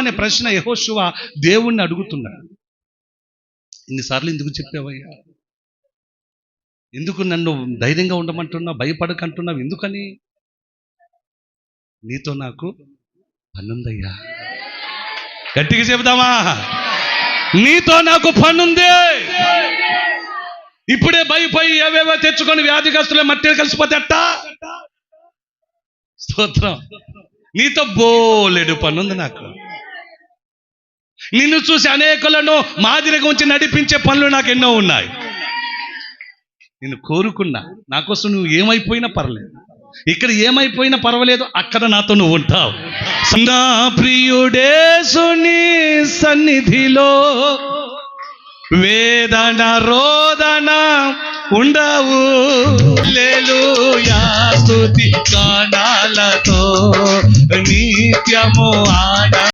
అనే ప్రశ్న యెహోషువ దేవుణ్ణి అడుగుతున్నాడు. ఇన్నిసార్లు ఎందుకు చెప్పావయ్యా? ఎందుకు నన్ను ధైర్యంగా ఉండమంటున్నావు, భయపడకంటున్నావు, ఎందుకని? నీతో నాకు పనుందయ్యా. గట్టిగా చెబుదామా? నీతో నాకు పనుంది. ఇప్పుడే భయపోయి ఏవేవో తెచ్చుకొని వ్యాధిగ్రస్తులే మట్టిలో కలిసిపోతే అట్టా. స్తోత్రం. నీతో బోలెడు పనుంది నాకు. నిన్ను చూసి అనేకులను మాదిరిగా ఉంచి నడిపించే పనులు నాకు ఎన్నో ఉన్నాయి. నేను కోరుకున్నా, నా కోసం నువ్వు ఏమైపోయినా పర్లేదు, ఇక్కడ ఏమైపోయినా పర్వాలేదు, అక్కడ నాతో నువ్వు ఉంటావు. నా ప్రియుడేసుని సన్నిధిలో వేదన రోదన ఉండవు. హల్లెలూయా స్తుతి గానాలతో నిత్యము ఆనంద